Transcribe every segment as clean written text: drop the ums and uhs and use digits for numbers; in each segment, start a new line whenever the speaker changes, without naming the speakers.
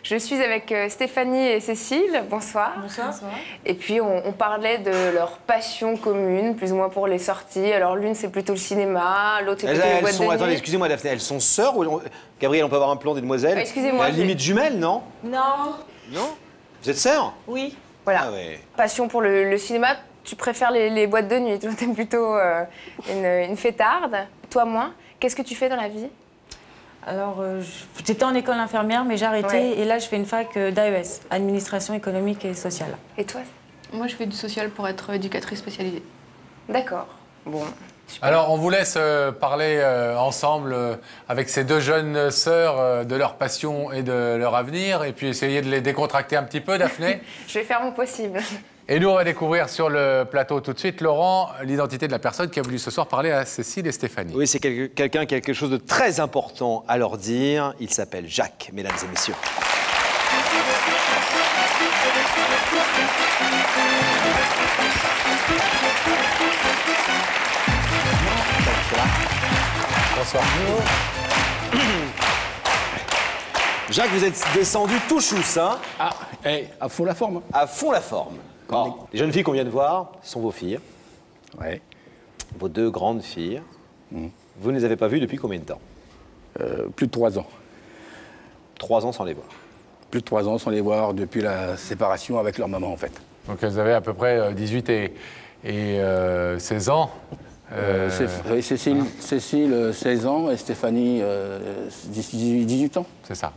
Je suis avec Stéphanie et Cécile. Bonsoir.
Bonsoir.
Et puis on parlait de leur passion commune, plus ou moins pour les sorties. Alors l'une c'est plutôt le cinéma, l'autre c'est plutôt les boîtes de nuit.
Attendez, excusez-moi Daphné, elles sont sœurs ou... Gabriel, on peut avoir un plan des demoiselles?
Excusez-moi.
À la limite jumelles, non?
Non.
Non? Vous êtes sœurs?
Oui.
Voilà.
Ah ouais.
Passion pour le cinéma. Tu préfères les boîtes de nuit. Toi t'es plutôt une fêtarde. Toi moins. Qu'est-ce que tu fais dans la vie?
Alors, j'étais en école infirmière, mais j'ai arrêté. Ouais. Et là, je fais une fac d'AES, Administration économique et sociale.
Et toi?
Moi, je fais du social pour être éducatrice spécialisée.
D'accord. Bon. Super.
Alors, on vous laisse parler ensemble avec ces deux jeunes sœurs de leur passion et de leur avenir, et puis essayer de les décontracter un petit peu, Daphné.
Je vais faire mon possible.
Et nous, on va découvrir sur le plateau tout de suite, Laurent, l'identité de la personne qui a voulu ce soir parler à Cécile et Stéphanie.
Oui, c'est quelqu'un qui a quelque chose de très important à leur dire. Il s'appelle Jacques, mesdames et messieurs.
Bonsoir.
Jacques, vous êtes descendu tout chousse, hein?
Ah, à fond la forme.
À fond la forme. Bon. Les jeunes filles qu'on vient de voir sont vos filles.
Ouais.
Vos deux grandes filles. Vous ne les avez pas vues depuis combien de temps?
Plus de 3 ans.
3 ans sans les voir.
Plus de 3 ans sans les voir depuis la séparation avec leur maman, en fait.
Donc, elles avaient à peu près 18 et 16 ans.
Cécile, 16 ans, et Stéphanie, 18 ans.
C'est ça.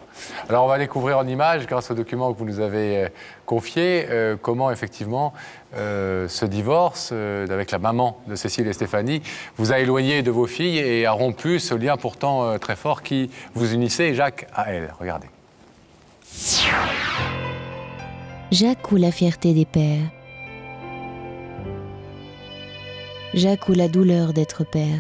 Alors, on va découvrir en images, grâce au document que vous nous avez confié, comment, effectivement, ce divorce avec la maman de Cécile et Stéphanie vous a éloigné de vos filles et a rompu ce lien pourtant très fort qui vous unissait, et Jacques, à elle. Regardez.
Jacques ou la fierté des pères. Jacques ou la douleur d'être père.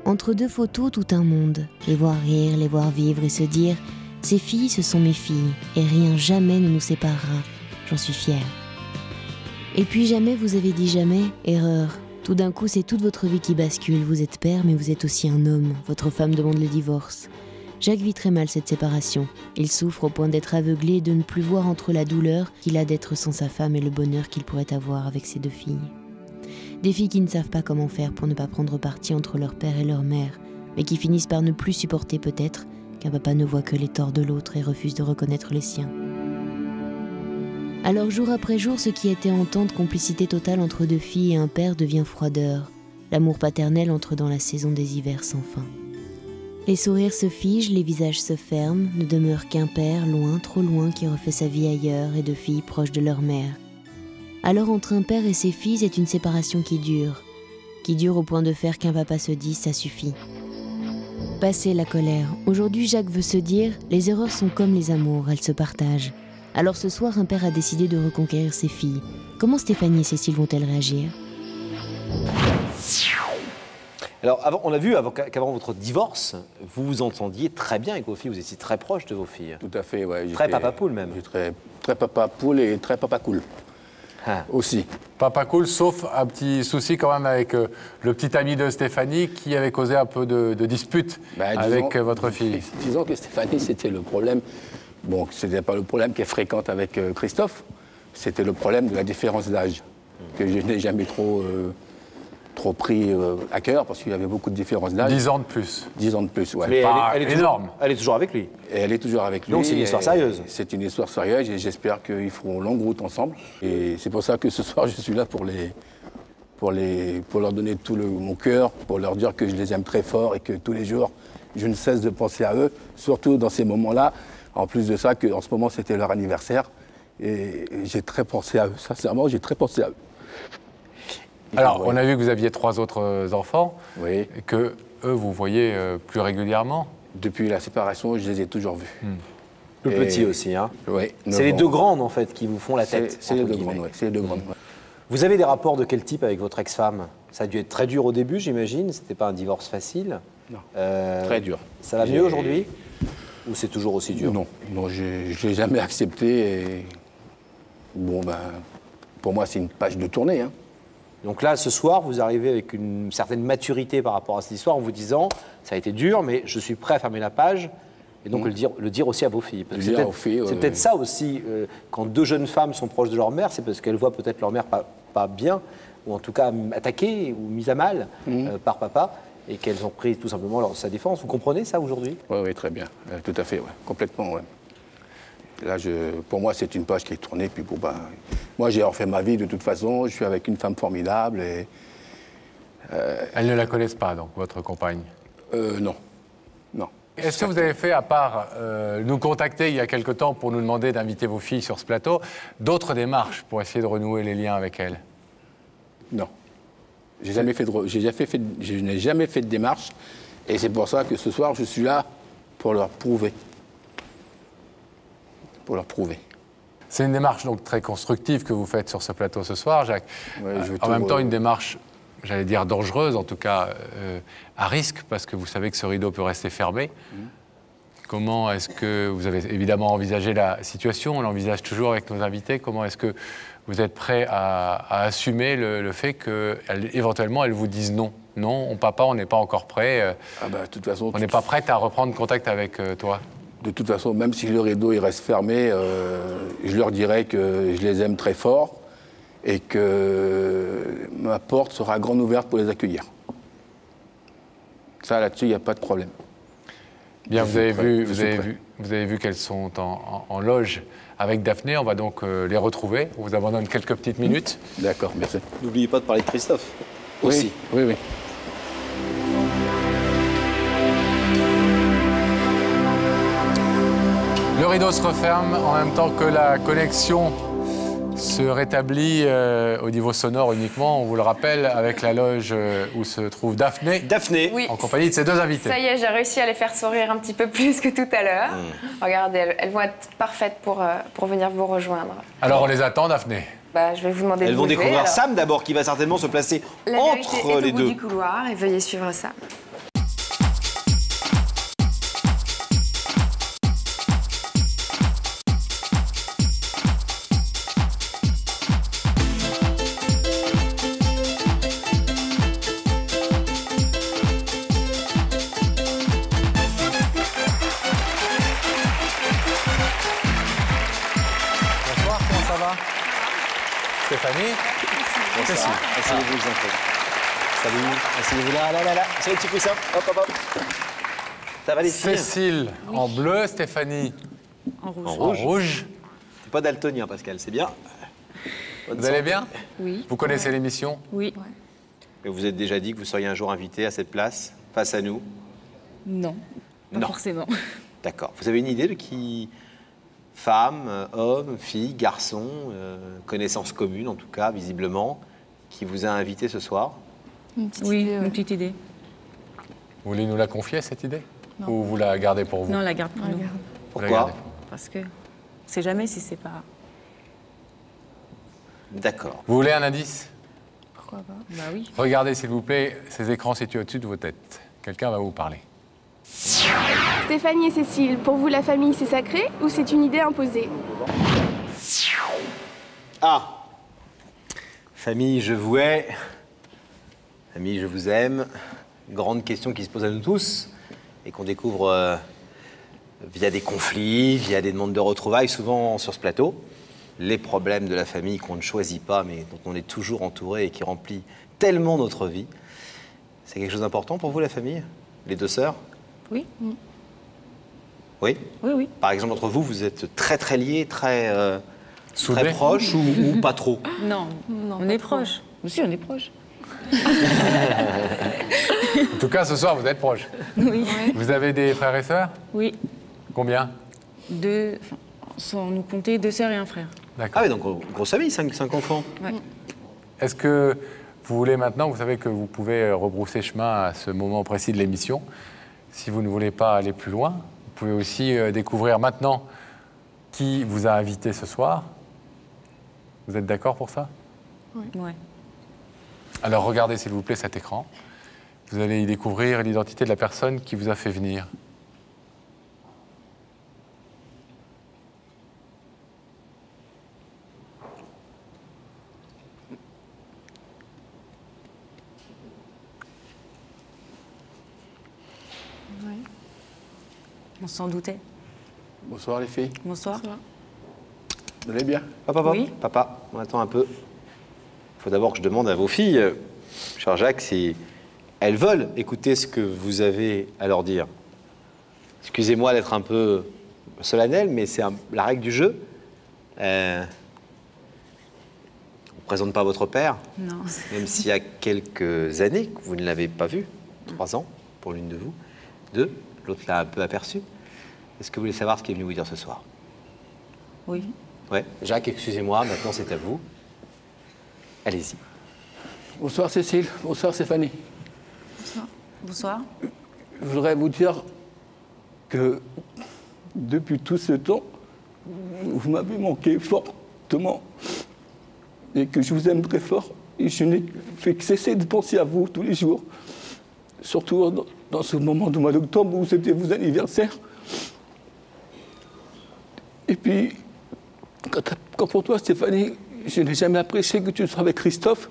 Entre deux photos, tout un monde. Les voir rire, les voir vivre et se dire « Ces filles, ce sont mes filles, et rien jamais ne nous séparera. J'en suis fière. » Et puis jamais vous avez dit jamais « Erreur. » Tout d'un coup, c'est toute votre vie qui bascule. Vous êtes père, mais vous êtes aussi un homme. Votre femme demande le divorce. Jacques vit très mal cette séparation. Il souffre au point d'être aveuglé et de ne plus voir entre la douleur qu'il a d'être sans sa femme et le bonheur qu'il pourrait avoir avec ses deux filles. Des filles qui ne savent pas comment faire pour ne pas prendre parti entre leur père et leur mère, mais qui finissent par ne plus supporter peut-être qu'un papa ne voit que les torts de l'autre et refuse de reconnaître les siens. Alors jour après jour, ce qui était entente, complicité totale entre deux filles et un père devient froideur. L'amour paternel entre dans la saison des hivers sans fin. Les sourires se figent, les visages se ferment, ne demeure qu'un père, loin, trop loin, qui refait sa vie ailleurs, et deux filles proches de leur mère. Alors entre un père et ses filles, c'est une séparation qui dure au point de faire qu'un papa se dise « ça suffit ». Passé la colère, aujourd'hui Jacques veut se dire « les erreurs sont comme les amours, elles se partagent ». Alors ce soir, un père a décidé de reconquérir ses filles. Comment Stéphanie et Cécile vont-elles réagir ?
Alors, on a vu qu'avant votre divorce, vous vous entendiez très bien avec vos filles, vous étiez très proche de vos filles.
Tout à fait, ouais.
Très papa poule même.
Très papa poule et très papa cool. Aussi.
Papa cool, sauf un petit souci quand même avec le petit ami de Stéphanie qui avait causé un peu de dispute avec votre fille.
Disons que Stéphanie, c'était le problème. Bon, ce n'était pas le problème qu'elle fréquente avec Christophe, c'était le problème de la différence d'âge, que je n'ai jamais trop pris à cœur, parce qu'il y avait beaucoup de différences d'âge.
10 ans de plus.
10 ans de plus, ouais.
Mais elle est
énorme.
Elle est toujours avec lui.
Et elle est toujours avec lui.
Donc c'est une histoire sérieuse.
C'est une histoire sérieuse et j'espère qu'ils feront longue route ensemble. Et c'est pour ça que ce soir, je suis là pour leur donner tout mon cœur, pour leur dire que je les aime très fort et que tous les jours, je ne cesse de penser à eux, surtout dans ces moments-là. En plus de ça, qu'en ce moment, c'était leur anniversaire. Et j'ai très pensé à eux. Sincèrement, j'ai très pensé à eux.
Alors, on a vu que vous aviez 3 autres enfants.
Oui.
Et que eux, vous voyez plus régulièrement.
Depuis la séparation, je les ai toujours vus.
Le petit aussi, hein.
Oui.
C'est les deux grandes, en fait, qui vous font la tête.
C'est les deux grandes, oui. C'est les deux grandes.
Vous avez des rapports de quel type avec votre ex-femme? Ça a dû être très dur au début, j'imagine. C'était pas un divorce facile.
Non. Très dur.
Ça va mieux aujourd'hui? Ou c'est toujours aussi dur?
Non, je ne l'ai jamais accepté. Et... Bon, ben, pour moi, c'est une page de tournée. Hein.
Donc là, ce soir, vous arrivez avec une certaine maturité par rapport à cette histoire en vous disant, ça a été dur, mais je suis prêt à fermer la page. Et donc le dire aussi à vos filles. Parce que c'est peut-être ça aussi, quand deux jeunes femmes sont proches de leur mère, c'est parce qu'elles voient peut-être leur mère pas bien, ou en tout cas attaquée ou mise à mal par papa, et qu'elles ont pris tout simplement sa défense. Vous comprenez ça aujourd'hui?
Oui, très bien. Tout à fait, complètement. Ouais. Là, pour moi, c'est une page qui est tournée. Puis bon, moi, j'ai refait ma vie de toute façon. Je suis avec une femme formidable. Et,
Elles ne la connaissent pas, donc, votre compagne?
Non. Non.
Est-ce que vous avez fait, à part nous contacter il y a quelque temps pour nous demander d'inviter vos filles sur ce plateau, d'autres démarches pour essayer de renouer les liens avec elles?
Non. Je n'ai jamais fait de démarche. Et c'est pour ça que ce soir, je suis là pour leur prouver. C'est
une démarche donc très constructive que vous faites sur ce plateau ce soir, Jacques.
Ouais,
en même temps, une démarche, j'allais dire dangereuse, en tout cas à risque, parce que vous savez que ce rideau peut rester fermé. Comment est-ce que vous avez évidemment envisagé la situation, on l'envisage toujours avec nos invités, comment est-ce que vous êtes prêt à assumer le fait qu'éventuellement elles vous disent non? Non, papa, on n'est pas encore prêt.
De toute façon,
on n'est pas prête à reprendre contact avec toi.
De toute façon, même si le rideau il reste fermé, je leur dirai que je les aime très fort et que ma porte sera grande ouverte pour les accueillir. Ça, là-dessus, il n'y a pas de problème.
Bien, vous avez vu qu'elles sont en loge avec Daphné. On va donc les retrouver. On vous abandonne quelques petites minutes.
D'accord, merci.
N'oubliez pas de parler de Christophe aussi.
Oui.
Le rideau se referme en même temps que la connexion se rétablit au niveau sonore uniquement, on vous le rappelle, avec la loge où se trouve Daphné.
Oui.
En compagnie de ses deux invités.
Ça y est, j'ai réussi à les faire sourire un petit peu plus que tout à l'heure. Regardez, elles vont être parfaites pour venir vous rejoindre.
Alors on les attend, Daphné.
Je vais vous demander de
Elles vont
bouger,
découvrir
alors.
Sam d'abord, qui va certainement se placer
La
entre
vérité est
les
au bout
deux.
du couloir et veuillez suivre ça.
Bonsoir, comment ça va? Stéphanie?
Bonsoir. Asseyez-vous, les enfants. Salut. Asseyez-vous là. C'est les petits coussins. Hop. Ça va les filles?
Cécile en bleu, Stéphanie
En rouge.
En rouge.
rouge.
T'es pas daltonien, Pascal, c'est bien. Bonne
Vous allez
santé.
bien?
Oui.
Vous connaissez l'émission?
Oui.
Et vous êtes déjà dit que vous seriez un jour invité à cette place, face à nous?
Non. Pas
Non.
forcément.
D'accord. Vous avez une idée de qui? Femme, homme, fille, garçon, connaissance commune en tout cas, visiblement, qui vous a invité ce soir?
Une petite
Oui,
idée, ouais.
une petite idée.
Vous voulez nous la confier, cette idée? Ou vous la gardez pour vous?
Non, on la garde pour nous.
Vous la
Pourquoi?
gardez.
Parce que on sait jamais si c'est pas.
D'accord.
Vous voulez un indice?
Pourquoi pas?
Bah oui.
Regardez, s'il vous plaît, ces écrans situés au-dessus de vos têtes. Quelqu'un va vous parler.
Stéphanie et Cécile, pour vous la famille c'est sacré ou c'est une idée imposée?
Ah! Famille, je vous hais. Famille, je vous aime. Grande question qui se pose à nous tous et qu'on découvre via des conflits, via des demandes de retrouvailles, souvent sur ce plateau. Les problèmes de la famille qu'on ne choisit pas, mais dont on est toujours entouré et qui remplit tellement notre vie. C'est quelque chose d'important pour vous, la famille? Les deux sœurs?
Oui.
Oui?
Oui, oui.
Par exemple, entre vous, vous êtes très très liés, très
Soudés?
proches ou pas trop?
Non.
Non,
On
pas
est
trop.
proches. Si, on est proches.
En tout cas, ce soir, vous êtes proches.
Oui.
Vous avez des frères et sœurs?
Oui.
Combien?
Deux. Enfin, sans nous compter, 2 sœurs et un frère.
D'accord.
Ah oui, donc grosse famille, 5 enfants.
Ouais.
Est-ce que vous voulez maintenant, vous savez que vous pouvez rebrousser chemin à ce moment précis de l'émission. Si vous ne voulez pas aller plus loin, vous pouvez aussi découvrir maintenant qui vous a invité ce soir. Vous êtes d'accord pour ça?
Ouais.
Alors regardez s'il vous plaît cet écran. Vous allez y découvrir l'identité de la personne qui vous a fait venir.
On s'en doutait.
Bonsoir les filles.
Bonsoir.
Vous allez bien?
Papa,
Oui.
papa, on attend un peu. Il faut d'abord que je demande à vos filles, cher Jacques, si elles veulent écouter ce que vous avez à leur dire. Excusez-moi d'être un peu solennel, mais c'est la règle du jeu. On ne présente pas votre père,
Non.
même s'il y a quelques années que vous ne l'avez pas vu, 3 ans pour l'une de vous, 2, l'autre l'a un peu aperçu. Est-ce que vous voulez savoir ce qu'il est venu vous dire ce soir?
Oui.
Ouais. Jacques, excusez-moi, maintenant c'est à vous. Allez-y.
Bonsoir Cécile, bonsoir Stéphanie.
Bonsoir.
Je voudrais vous dire que depuis tout ce temps, vous m'avez manqué fortement et que je vous aime très fort. Et je n'ai fait que cesser de penser à vous tous les jours, surtout dans ce moment du mois d'octobre où c'était vos anniversaires. Et puis, quand pour toi, Stéphanie, je n'ai jamais apprécié que tu sois avec Christophe,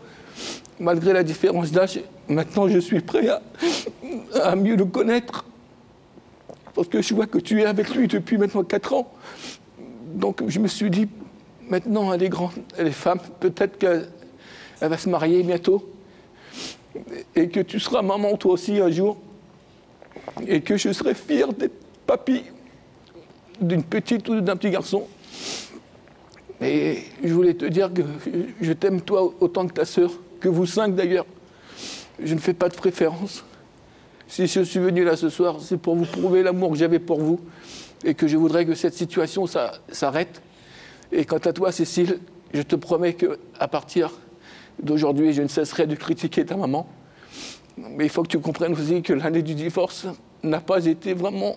malgré la différence d'âge. Maintenant, je suis prêt à mieux le connaître, parce que je vois que tu es avec lui depuis maintenant 4 ans. Donc, je me suis dit, maintenant, elle est grande, elle est femme, peut-être qu'elle va se marier bientôt, et que tu seras maman toi aussi un jour, et que je serai fier d'être papy d'une petite ou d'un petit garçon. Et je voulais te dire que je t'aime toi autant que ta sœur, que vous 5 d'ailleurs. Je ne fais pas de préférence. Si je suis venu là ce soir, c'est pour vous prouver l'amour que j'avais pour vous et que je voudrais que cette situation s'arrête. Et quant à toi, Cécile, je te promets qu'à partir d'aujourd'hui, je ne cesserai de critiquer ta maman. Mais il faut que tu comprennes aussi que l'année du divorce n'a pas été vraiment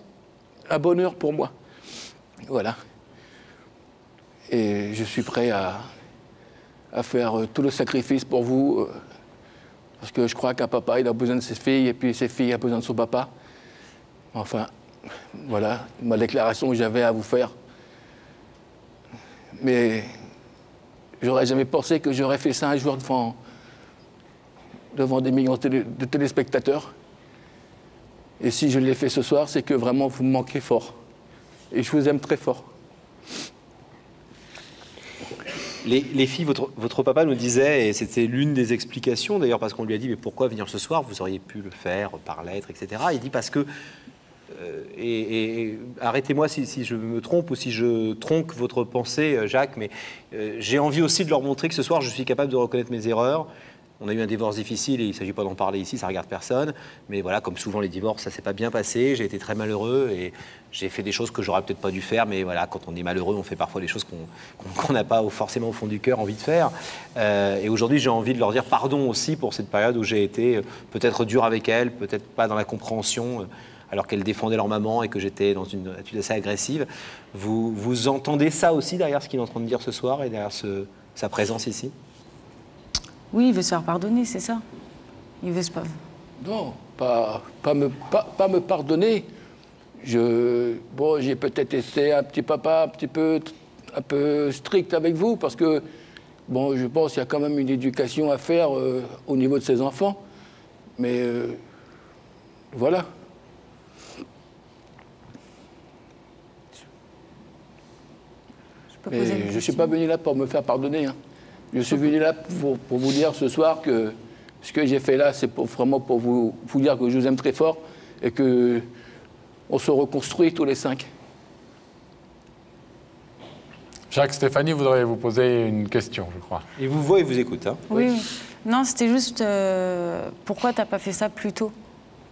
un bonheur pour moi. Voilà. Et je suis prêt à faire tout le sacrifice pour vous, parce que je crois qu'un papa, il a besoin de ses filles, et puis ses filles ont besoin de son papa. Enfin, voilà ma déclaration que j'avais à vous faire. Mais j'aurais jamais pensé que j'aurais fait ça un jour devant des millions de téléspectateurs. Et si je l'ai fait ce soir, c'est que vraiment vous me manquez fort. Et je vous aime très fort.
Les filles, votre papa nous disait, et c'était l'une des explications d'ailleurs, parce qu'on lui a dit mais pourquoi venir ce soir, vous auriez pu le faire par lettre, etc. Il dit parce que, et arrêtez-moi si je me trompe ou si je tronque votre pensée, Jacques, mais j'ai envie aussi de leur montrer que ce soir je suis capable de reconnaître mes erreurs. On a eu un divorce difficile et il ne s'agit pas d'en parler ici, ça ne regarde personne. Mais voilà, comme souvent les divorces, ça ne s'est pas bien passé. J'ai été très malheureux et j'ai fait des choses que j'aurais peut-être pas dû faire. Mais voilà, quand on est malheureux, on fait parfois des choses qu'on n'a pas forcément au fond du cœur envie de faire. Et aujourd'hui, j'ai envie de leur dire pardon aussi pour cette période où j'ai été peut-être dur avec elles, peut-être pas dans la compréhension, alors qu'elles défendaient leur maman et que j'étais dans une attitude assez agressive. Vous entendez ça aussi derrière ce qu'il est en train de dire ce soir et derrière sa présence ici ?
Oui, il veut se faire pardonner, c'est ça. Il veut se pas.
Non, pas me pardonner. Bon, j'ai peut-être été un petit papa un peu strict avec vous parce que, bon, je pense qu'il y a quand même une éducation à faire au niveau de ses enfants. Mais voilà.
Je
ne suis pas venu là pour me faire pardonner. Hein. Je suis venu là pour vous dire ce soir que ce que j'ai fait là, c'est vraiment pour vous dire que je vous aime très fort et qu'on se reconstruit tous les 5.
Jacques, Stéphanie voudrait vous poser une question, je crois.
Il vous voit et vous écoute. Hein.
Oui. Non, c'était juste pourquoi tu n'as pas fait ça plus tôt?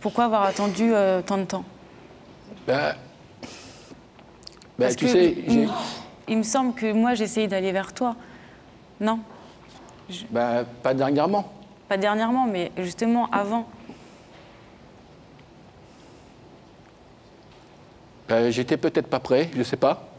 Pourquoi avoir attendu tant de temps? Parce
tu
que
sais,
il me semble que moi, j'essayais d'aller vers toi. Non?
Pas dernièrement.
Pas dernièrement, mais justement avant.
J'étais peut-être pas prêt, je sais pas.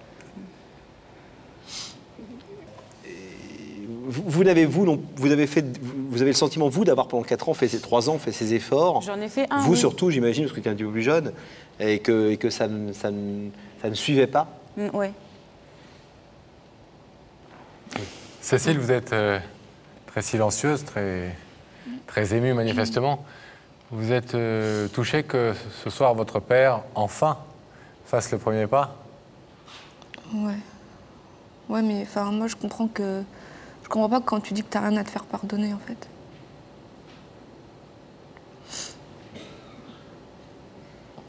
Vous avez le sentiment, vous, d'avoir pendant 4 ans, fait ces 3 ans, fait ces efforts.
J'en ai fait un.
Vous
oui.
surtout, j'imagine, parce que vous êtes un petit peu plus jeune, et que ça ne suivait pas.
Oui.
Cécile, vous êtes très silencieuse, très émue manifestement. Vous êtes touchée que ce soir, votre père, enfin, fasse le premier pas?
Ouais. Ouais, mais enfin, moi, je comprends pas quand tu dis que t'as rien à te faire pardonner, en fait.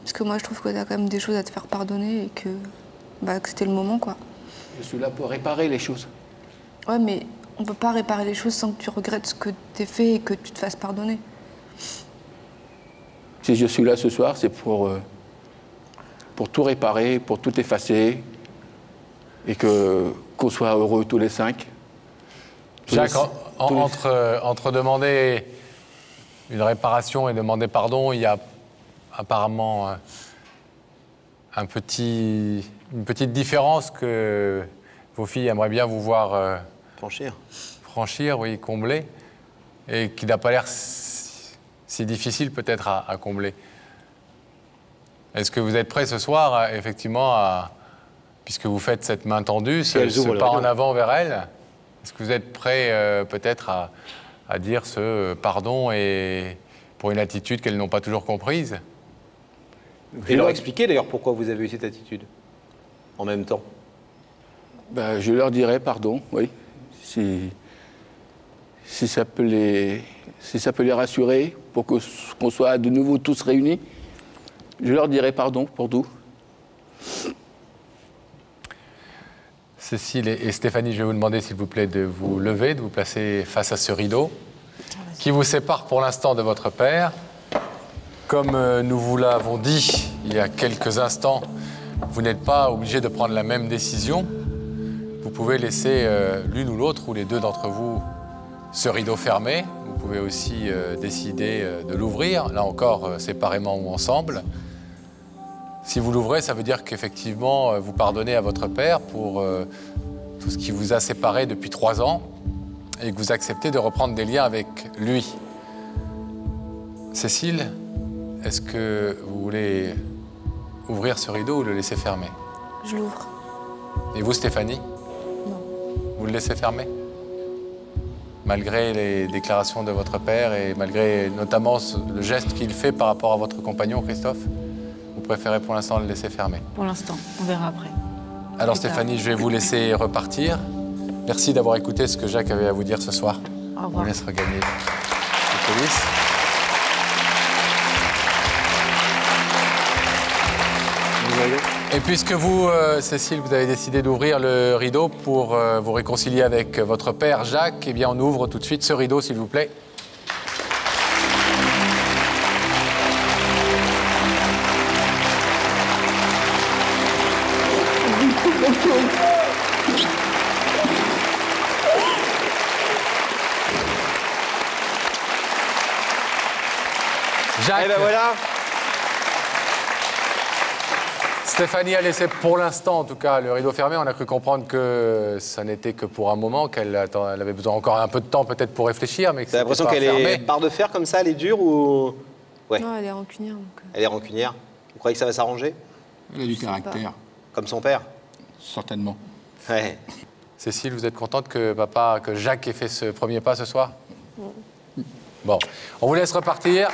Parce que moi, je trouve que t'as quand même des choses à te faire pardonner et que c'était le moment, quoi.
Je suis là pour réparer les choses.
Ouais, mais on peut pas réparer les choses sans que tu regrettes ce que t'es fait et que tu te fasses pardonner.
Si je suis là ce soir, c'est pour tout réparer, pour tout effacer, et qu'on soit heureux tous les 5.
Jacques, entre demander une réparation et demander pardon, il y a apparemment une petite différence que vos filles aimeraient bien vous voir franchir, oui, combler, et qui n'a pas l'air si difficile peut-être à combler. Est-ce que vous êtes prêts ce soir, effectivement, puisque vous faites cette main tendue, ce pas en avant vers elle, est-ce que vous êtes prêts peut-être à dire ce pardon et pour une attitude qu'elles n'ont pas toujours comprise?
Et leur expliquer d'ailleurs pourquoi vous avez eu cette attitude en même temps.
Je leur dirai pardon, oui. Si ça peut les rassurer pour qu'on soit de nouveau tous réunis, je leur dirai pardon pour tout.
Cécile et Stéphanie, je vais vous demander s'il vous plaît de vous lever, de vous placer face à ce rideau qui vous sépare pour l'instant de votre père. Comme nous vous l'avons dit il y a quelques instants, vous n'êtes pas obligé de prendre la même décision. Vous pouvez laisser l'une ou l'autre ou les deux d'entre vous ce rideau fermé. Vous pouvez aussi décider de l'ouvrir, là encore séparément ou ensemble. Si vous l'ouvrez, ça veut dire qu'effectivement vous pardonnez à votre père pour tout ce qui vous a séparé depuis 3 ans et que vous acceptez de reprendre des liens avec lui. Cécile, est-ce que vous voulez ouvrir ce rideau ou le laisser fermé?
Je l'ouvre.
Et vous, Stéphanie?
Non.
Vous le laissez fermer? Malgré les déclarations de votre père et malgré notamment le geste qu'il fait par rapport à votre compagnon, Christophe, vous préférez pour l'instant le laisser fermer?
Pour l'instant, on verra après.
Alors Stéphanie, je vais vous laisser repartir. Merci d'avoir écouté ce que Jacques avait à vous dire ce soir.
Au revoir.
On vous laisse regagner les coulisses. Et puisque vous, Cécile, vous avez décidé d'ouvrir le rideau pour vous réconcilier avec votre père Jacques, eh bien on ouvre tout de suite ce rideau, s'il vous plaît. Jacques,
et ben voilà.
Stéphanie a laissé pour l'instant, en tout cas, le rideau fermé. On a cru comprendre que ça n'était que pour un moment, qu'elle avait besoin encore un peu de temps peut-être pour réfléchir. Mais
t'as l'impression qu'elle est barre de fer comme ça, elle est dure ou... Ouais.
Non, elle est rancunière. Donc...
Elle est rancunière. Vous croyez que ça va s'arranger?
Elle a du caractère.
Comme son père?
Certainement.
Ouais.
Cécile, vous êtes contente que Jacques ait fait ce premier pas ce soir? Bon, on vous laisse repartir.